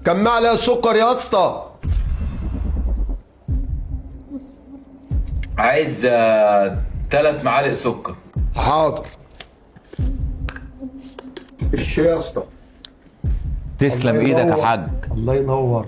كم معلقه سكر يا اسطى؟ عايز 3 معالق سكر. حاضر. الشاي يا اسطى. تسلم الله ايدك ينور. يا حاج. الله ينور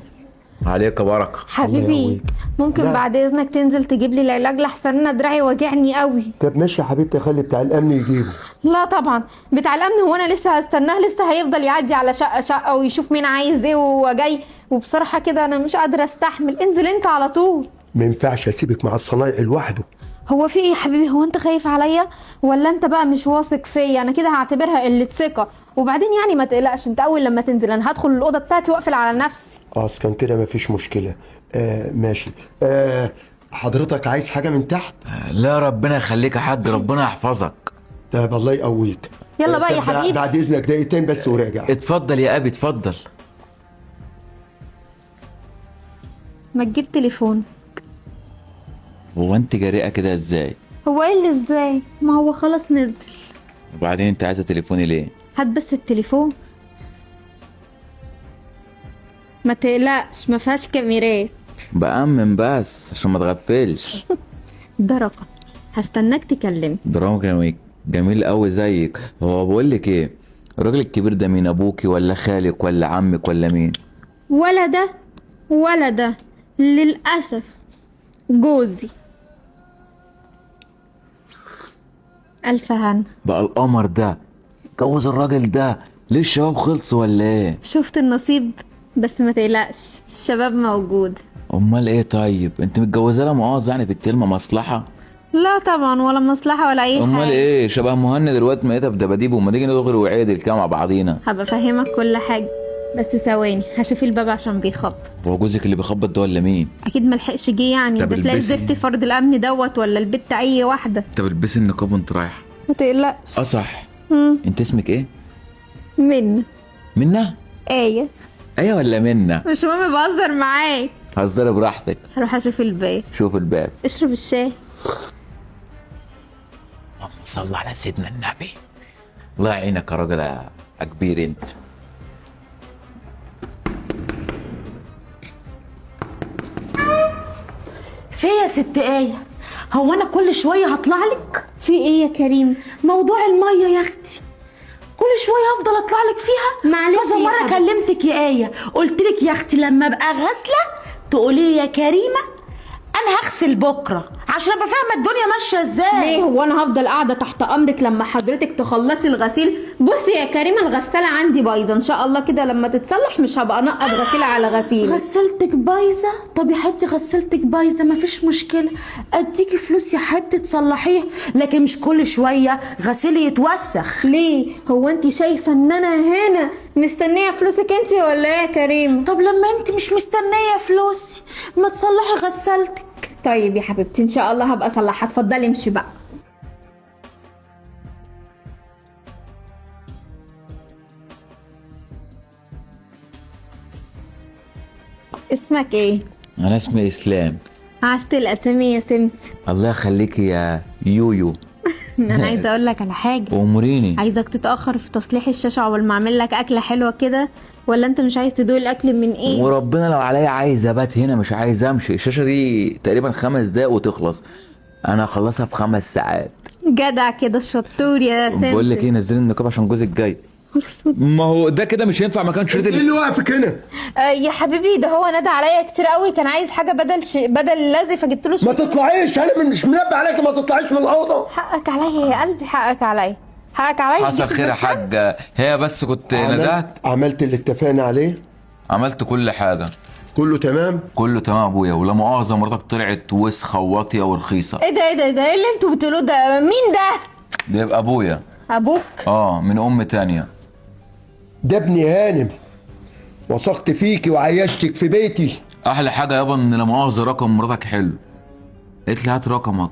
عليك بركه. حبيبي ممكن لا. بعد اذنك تنزل تجيب لي العلاج لحسن انا دراعي واجعني قوي. طب ماشي يا حبيبتي، خلي بتاع الامن يجيبه. لا طبعا بتاع الامن، هو انا لسه هستناه؟ لسه هيفضل يعدي على شقه شقه ويشوف مين عايز ايه وهو جاي، وبصراحه كده انا مش قادره استحمل. انزل انت على طول. ما ينفعش اسيبك مع الصنايعي لوحده. هو في ايه يا حبيبي؟ هو انت خايف عليا ولا انت بقى مش واثق فيا؟ انا كده هعتبرها قله ثقه. وبعدين يعني ما تقلقش، انت اول لما تنزل انا هدخل الاوضه بتاعتي واقفل على نفسي. كان كده مفيش مشكله. ماشي. حضرتك عايز حاجه من تحت؟ لا ربنا يخليك يا حاج، ربنا يحفظك. طب الله يقويك. يلا بقى يا طب حبيبي. بعد اذنك دقيقتين بس وراجع. اتفضل يا ابي اتفضل. ما تجيب تليفون. هو انت جريئه كده ازاي؟ هو ايه اللي ازاي؟ ما هو خلاص نزل. وبعدين انت عايزه تليفوني ليه؟ هات بس التليفون. ما تقلقش ما فيهاش كاميرات. بأمن بس عشان ما تغفلش. ده رقم هستناك تكلمني. دراما جميل قوي زيك. هو بقول لك ايه، الراجل الكبير ده مين؟ ابوكي ولا خالك ولا عمك ولا مين؟ ولا ده ولا ده، للأسف جوزي. ألف هنا. بقى القمر ده اتجوز الراجل ده؟ ليه الشباب خلصوا ولا ايه؟ شفت النصيب؟ بس ما تقلقش الشباب موجود. امال ايه؟ طيب انت متجوزه لها مؤاخذه يعني في الكلمه مصلحه؟ لا طبعا ولا مصلحة ولا أي امال حاجة. ايه؟ شبه مهند دلوقتي ميته في دباديب، وما تيجي ندخل وعيدل كده مع بعضينا. هبقى أفهمك كل حاجة، بس ثواني هشوف الباب عشان بيخبط. هو جوزك اللي بيخبط ده ولا مين؟ أكيد ملحقش جه يعني. طب ده تلاقي البسي. زفت فرد الأمن دوت ولا البت أي واحدة. طب البسي النقاب وانت رايحه. ما تقلقش. صح. انت اسمك ايه؟ من منى؟ آية. ايه ولا منى؟ مش مهم بهزر معاك. هزري براحتك. هروح أشوف الباب. شوف الباب. اشرب الشاي. اللهم صل على سيدنا النبي. الله يعينك يا راجل يا كبير انت. في يا ست آية، هو أنا كل شوية هطلع لك؟ في إيه يا كريم؟ موضوع المية يا أختي، كل شوية هفضل أطلع لك فيها؟ معلش كذا يا مرة حبيبتي. كلمتك يا آية، قلت لك يا أختي لما أبقى غاسلة تقولي لي يا كريمة أنا هغسل بكرة عشان أبقى فاهمة الدنيا ماشية إزاي. ليه هو انا هفضل قاعده تحت امرك لما حضرتك تخلصي الغسيل؟ بصي يا كريمه الغساله عندي بايظه، ان شاء الله كده لما تتصلح مش هبقى انقط غسيله على غسيل. غسلتك بايظة؟ طب يا حبيبتي غسلتك بايظة مفيش مشكلة، اديكي فلوس يا حبيبتي تصلحيها، لكن مش كل شوية غسيلي يتوسخ. ليه هو انت شايفه ان انا هنا مستنيه فلوسك انت ولا ايه يا كريمه؟ طب لما انت مش مستنية فلوسي ما تصلحي غسالتك. طيب يا حبيبتي ان شاء الله هبقى اصلحها. اتفضلي امشي بقى. اسمك ايه؟ انا اسمي اسلام. عشت الاسامي يا سمس. الله يخليكي يا يويو. انا عايزه اقول لك على حاجه. واموريني. عايزك تتاخر في تصليح الشاشه عقبال ما اعمل لك اكله حلوه كده، ولا انت مش عايز تدوق الاكل من ايه؟ وربنا لو عليا عايز ابات هنا مش عايز امشي. الشاشه دي تقريبا 5 دقايق وتخلص، انا هخلصها في 5 ساعات. جدع كده شطور يا سمس. بقول لك ايه، نزلي النقاب عشان جوزك جاي. أسود. ما هو ده كده مش هينفع مكان شريط ايه اللي واقفك هنا؟ يا حبيبي ده هو نادى عليا كتير قوي، كان عايز حاجه بدل اللازم فجبت له ما تطلعيش، انا مش منبه عليك ما تطلعيش من الاوضه. حقك عليا يا قلبي، حقك عليا، حقك عليا. حصل خير يا حاج، هي بس كنت ندهت. عملت اللي اتفقنا عليه؟ عملت كل حاجه. كله تمام؟ كله تمام ابويا، ولا مؤاخذه مراتك طلعت وسخه وواطيه ورخيصه. ايه ده ايه ده ايه اللي انتوا بتقولوه ده؟ مين ده؟ ده يبقى ابويا. ابوك؟ من ام تانية. ده ابني هانم، وثقت فيكي وعيشتك في بيتي. احلى حاجه يابا ان لا مؤاخذه رقم مراتك حلو. قلت لي هات رقمك،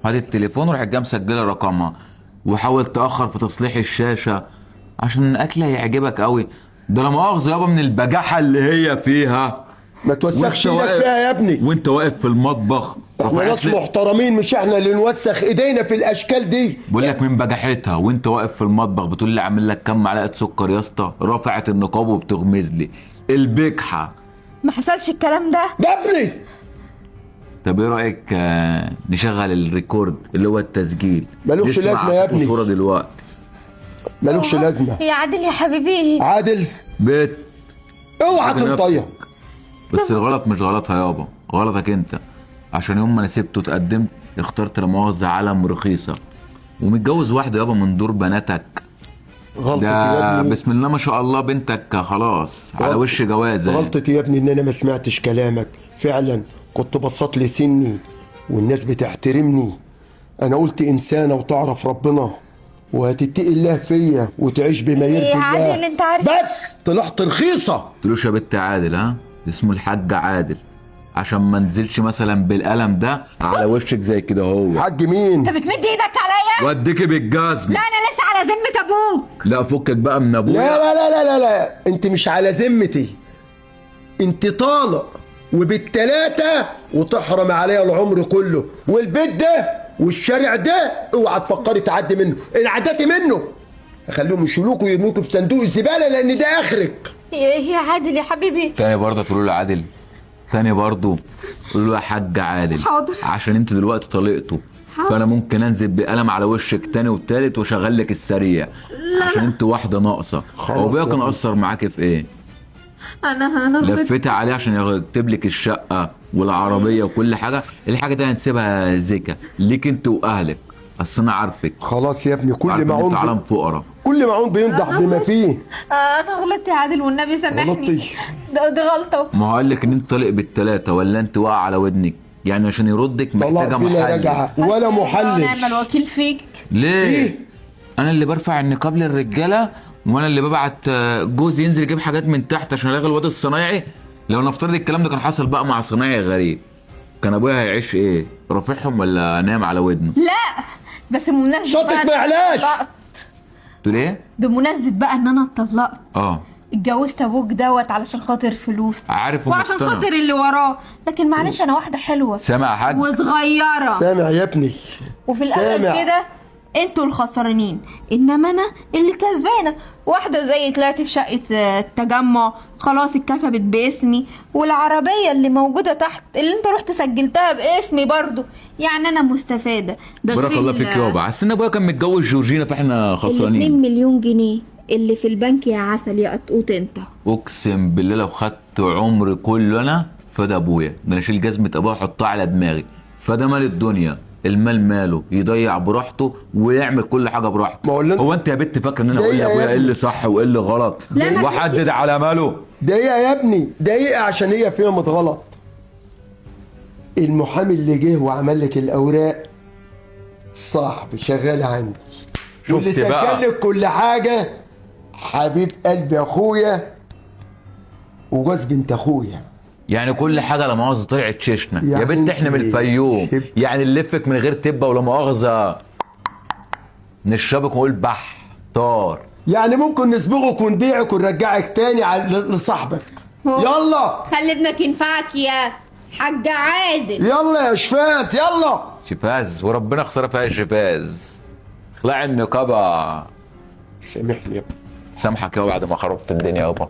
هات التليفون وراح جايه مسجله رقمها، وحاول تاخر في تصليح الشاشه عشان الاكل هيعجبك قوي. ده لا مؤاخذه يابا من البجاحه اللي هي فيها. ما توسخش وانت ايدك واقف- فيها يا ابني. وانت واقف في المطبخ احنا رفعت ناس لي. محترمين، مش احنا اللي نوسخ ايدينا في الاشكال دي. بقول لك من بجحتها وانت واقف في المطبخ بتقول لي عامل لك كام معلقه سكر يا اسطى، رفعت النقاب وبتغمز لي البجحه. ما حصلش الكلام ده. ده ابني. طب ايه رايك نشغل الريكورد اللي هو التسجيل؟ ملوش نسمع لازمة يا ابني. صوره دلوقتي. ملوش لازمه. يا عادل يا حبيبي. عادل بيت اوعى خد نفسك. تنطيق. بس الغلط مش غلطها يابا، غلطك انت. عشان يوم ما انا سبته وتقدمت اخترت لا مؤاخذه علم رخيصه ومتجوز واحده يابا من دور بناتك. غلطتي يا ده ابني. بسم الله ما شاء الله بنتك خلاص على وش جوازه. غلطتي يا ابني ان انا ما سمعتش كلامك، فعلا كنت بسط لي سني والناس بتحترمني. انا قلت انسانه وتعرف ربنا وهتتقي الله فيا وتعيش بما يرضي يا الله. عادل انت عارف. بس طلعت رخيصه. تقولوش يا بنت عادل، ها اسمه الحاج عادل، عشان ما انزلش مثلا بالقلم ده على وشك زي كده هو. حاج مين؟ انت بتمد ايدك عليا؟ واديكي بالجزم. لا انا لسه على ذمة ابوك. لا فكك بقى من ابويا. لا لا لا لا لا لا، انت مش على ذمتي، انت طالق وبالتلاتة وتحرم عليا العمر كله، والبيت ده والشارع ده اوعى تفكري تعدي منه، ان عديتي منه اخليهم يشيلوكوا ويرموكوا في صندوق الزباله لان ده اخرك. يا عادل يا حبيبي. تاني برضه تقولوا له عادل، تاني برضه قولوا له يا حاج عادل. حاضر. عشان انت دلوقتي طلقته. حاضر. فانا ممكن انزل بقلم على وشك تاني وتالت واشغل لك السريع. عشان انت واحده ناقصه. خلاص هو ابويا يا كان ابني. قصر معاك في ايه؟ انا لفيت عليه عشان يكتب لك الشقه والعربيه وكل حاجه، الحاجه دي هنسيبها زكا ليك انت واهلك، اصل انا عارفك. خلاص يا ابني، عارف ان انت عالم فقراء. كل معون بينضح بما فيه. انا غلطت يا عادل والنبي سامحني. غلطتي. دي غلطة. ما هو قال لك ان انت طالق بالثلاثه ولا انت واقع على ودنك؟ يعني عشان يردك محتاجه طلاق بلا محل. رجعه ولا ونعم محلل. الوكيل فيك. ليه؟ إيه؟ انا اللي برفع النقاب للرجاله وانا اللي ببعت جوزي ينزل يجيب حاجات من تحت عشان الغي الواد الصنايعي. لو نفترض الكلام ده كان حصل بقى مع صنايعي غريب، كان ابويا هيعيش ايه؟ رافعهم ولا نام على ودنه؟ لا بس بمناسبة صوتك بقى ما يعلاش. اتطلقت. تقول ايه؟ بمناسبة بقى ان انا اتطلقت، اه اتجوزت ابوك دوت علشان خاطر فلوس عارف وعشان ومقتنع. خاطر اللي وراه، لكن معلش انا واحدة حلوة سامع يا حاج؟ وصغيرة، سامع يا ابني. وفي الاخر سامع. كده انتوا الخسرانين انما انا اللي كسبانه. واحده زي طلعت في شقه التجمع خلاص اتكتبت باسمي، والعربيه اللي موجوده تحت اللي انت رحت سجلتها باسمي برضو، يعني انا مستفاده. ده بارك غير الله فيك يابا، حاسس ان ابويا كان متجوز جورجينا فاحنا ال2 خسرانين. مليون جنيه اللي في البنك يا عسل يا قطقوط انت. اقسم بالله لو خدت عمري كله انا فده ابويا، ده انا اشيل جزمه ابويا احطها على دماغي، فده مال الدنيا. المال ماله يضيع براحته ويعمل كل حاجه براحته. ما هو اللي انت- هو انت يا بنت فاكر ان انا ده اقول إيه يا لابويا ايه ابني؟ اللي صح وايه اللي غلط لا، ما واحدد على ماله؟ دقيقة يا ابني، دقيقة عشان هي فهمت غلط. المحامي اللي جه وعمل لك الأوراق صاحبي شغال عندي، واللي شفت بقى؟ سجل لك كل حاجة حبيب قلبي أخويا وجوز بنت أخويا. يعني كل حاجه لا مؤاخذه طلعت شيشنا يا يعني بنت، احنا من انت الفيوم، شب- يعني نلفك من غير تبه ولا مؤاخذه نشربك ونقول بح طار. يعني ممكن نسبغك ونبيعك ونرجعك تاني لصاحبك. يلا خلي ابنك ينفعك يا حاج عادل. يلا يا شفاز يلا. شفاز وربنا خساره فيها شفاز. اخلعي النقابه. سامحني يا ابني. سامحك يا بعد ما خربت الدنيا يابا.